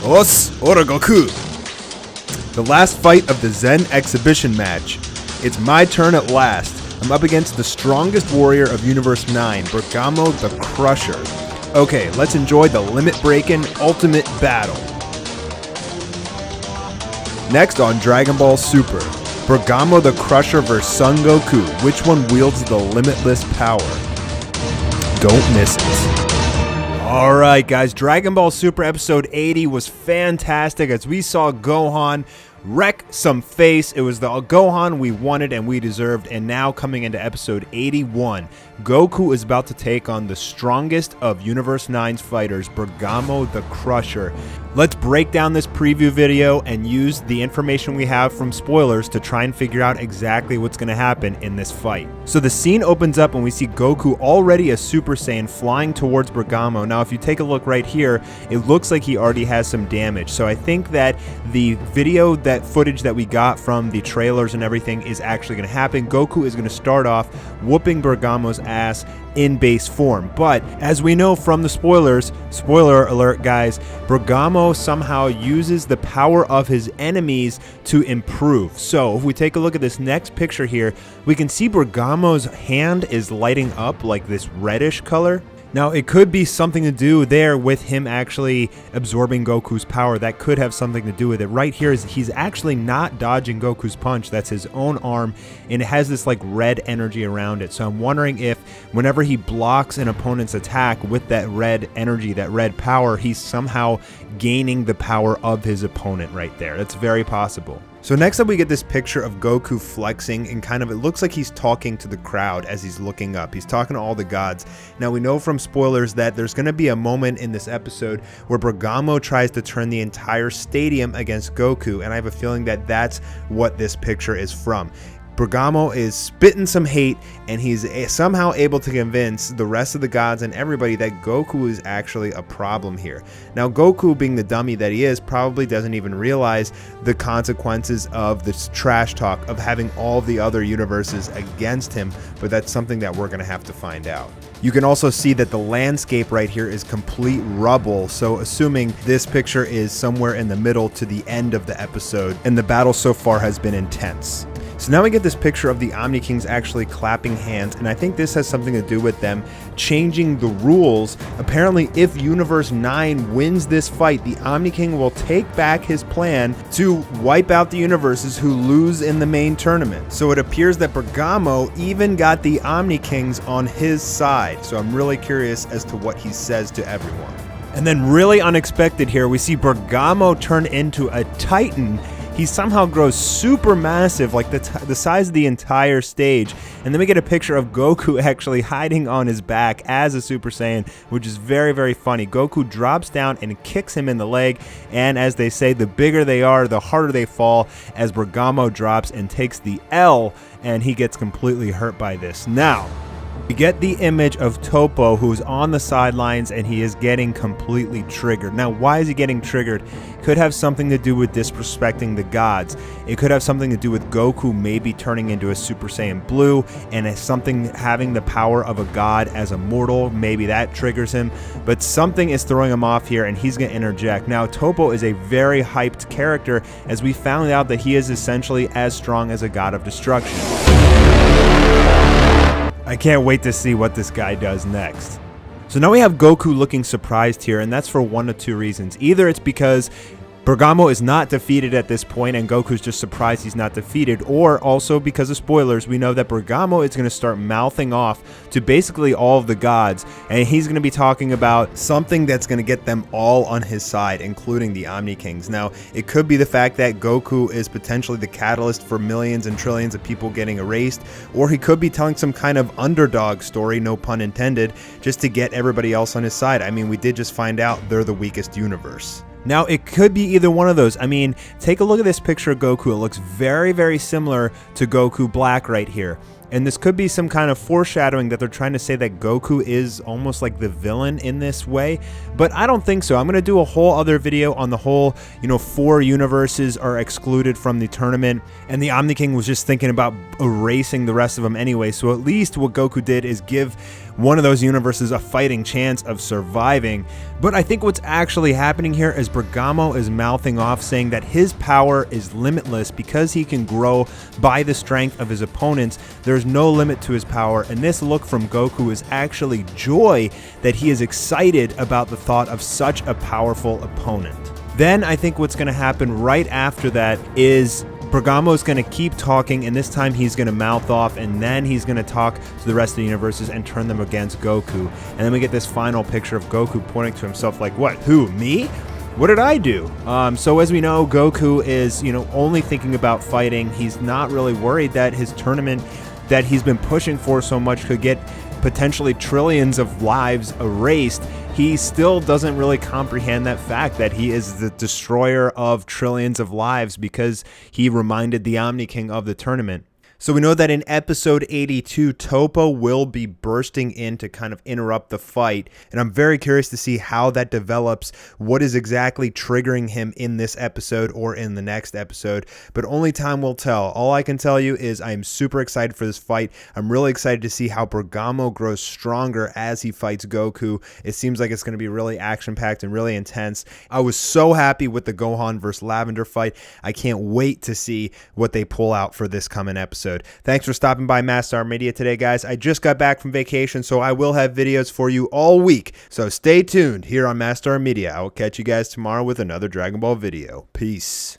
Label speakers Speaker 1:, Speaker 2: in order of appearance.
Speaker 1: Os Ora Goku! The last fight of the Zen exhibition match. It's my turn at last. I'm up against the strongest warrior of Universe 9, Bergamo the Crusher. Okay, let's enjoy the limit-breaking ultimate battle. Next on Dragon Ball Super, Bergamo the Crusher vs Son Goku. Which one wields the limitless power? Don't miss it. Alright guys, Dragon Ball Super episode 80 was fantastic as we saw Gohan wreck some face. It was the Gohan we wanted and we deserved, and now coming into episode 81, Goku is about to take on the strongest of Universe 9's fighters, Bergamo the Crusher. Let's break down this preview video and use the information we have from spoilers to try and figure out exactly what's going to happen in this fight. So the scene opens up and we see Goku, already a Super Saiyan, flying towards Bergamo. Now if you take a look right here, it looks like he already has some damage. So I think that the video, that footage that we got from the trailers and everything is actually going to happen. Goku is going to start off whooping Bergamo's ass in base form, but as we know from the spoilers, spoiler alert guys, Bergamo somehow uses the power of his enemies to improve. So if we take a look at this next picture here, we can see Bergamo's hand is lighting up like this reddish color. Now, it could be something to do there with him actually absorbing Goku's power. That could have something to do with it. Right here is he's actually not dodging Goku's punch. That's his own arm, and it has this like red energy around it. So I'm wondering if whenever he blocks an opponent's attack with that red energy, that red power, he's somehow gaining the power of his opponent right there. That's very possible. So next up we get this picture of Goku flexing, and kind of it looks like he's talking to the crowd as he's looking up. He's talking to all the gods. Now we know from spoilers that there's going to be a moment in this episode where Bergamo tries to turn the entire stadium against Goku, and I have a feeling that that's what this picture is from. Bergamo is spitting some hate, and he's somehow able to convince the rest of the gods and everybody that Goku is actually a problem here. Now Goku, being the dummy that he is, probably doesn't even realize the consequences of this trash talk of having all the other universes against him, but that's something that we're going to have to find out. You can also see that the landscape right here is complete rubble, so assuming this picture is somewhere in the middle to the end of the episode, and the battle so far has been intense. So now we get this picture of the Omni Kings actually clapping hands, and I think this has something to do with them changing the rules. Apparently, if Universe 9 wins this fight, the Omni King will take back his plan to wipe out the universes who lose in the main tournament. So it appears that Bergamo even got the Omni Kings on his side. So I'm really curious as to what he says to everyone. And then really unexpected here, we see Bergamo turn into a Titan. He somehow grows super massive, like the size of the entire stage. And then we get a picture of Goku actually hiding on his back as a Super Saiyan, which is very, very funny. Goku drops down and kicks him in the leg. And as they say, the bigger they are, the harder they fall, as Bergamo drops and takes the L, and he gets completely hurt by this. Now, we get the image of Topo, who's on the sidelines, and he is getting completely triggered. Now, why is he getting triggered? Could have something to do with disrespecting the gods. It could have something to do with Goku maybe turning into a Super Saiyan Blue, and something having the power of a god as a mortal. Maybe that triggers him. But something is throwing him off here, and he's going to interject. Now, Topo is a very hyped character, as we found out that he is essentially as strong as a god of destruction. I can't wait to see what this guy does next. So now we have Goku looking surprised here, and that's for one of two reasons. Either it's because Bergamo is not defeated at this point and Goku's just surprised he's not defeated, or also because of spoilers, we know that Bergamo is going to start mouthing off to basically all of the gods, and he's going to be talking about something that's going to get them all on his side, including the Omni Kings. Now, it could be the fact that Goku is potentially the catalyst for millions and trillions of people getting erased, or he could be telling some kind of underdog story, no pun intended, just to get everybody else on his side. I mean, we did just find out they're the weakest universe. Now, it could be either one of those. I mean, take a look at this picture of Goku. It looks very, very similar to Goku Black right here. And this could be some kind of foreshadowing that they're trying to say that Goku is almost like the villain in this way, but I don't think so. I'm going to do a whole other video on the whole, 4 universes are excluded from the tournament, and the Omni King was just thinking about erasing the rest of them anyway, so at least what Goku did is give one of those universes a fighting chance of surviving. But I think what's actually happening here is Bergamo is mouthing off saying that his power is limitless because he can grow by the strength of his opponents. There's no limit to his power, and this look from Goku is actually joy that he is excited about the thought of such a powerful opponent. Then I think what's going to happen right after that is Bergamo's going to keep talking, and this time he's going to mouth off, and then he's going to talk to the rest of the universes and turn them against Goku. And then we get this final picture of Goku pointing to himself like, what, who, me? What did I do? So as we know, Goku is, only thinking about fighting. He's not really worried that his tournament that he's been pushing for so much could get potentially trillions of lives erased. He still doesn't really comprehend that fact that he is the destroyer of trillions of lives because he reminded the Omni King of the tournament. So we know that in episode 82, Toppo will be bursting in to kind of interrupt the fight, and I'm very curious to see how that develops, what is exactly triggering him in this episode or in the next episode, but only time will tell. All I can tell you is I am super excited for this fight. I'm really excited to see how Bergamo grows stronger as he fights Goku. It seems like it's going to be really action-packed and really intense. I was so happy with the Gohan versus Lavender fight. I can't wait to see what they pull out for this coming episode. Thanks for stopping by Mastar Media today, guys. I just got back from vacation, so I will have videos for you all week. So stay tuned here on Mastar Media. I will catch you guys tomorrow with another Dragon Ball video. Peace.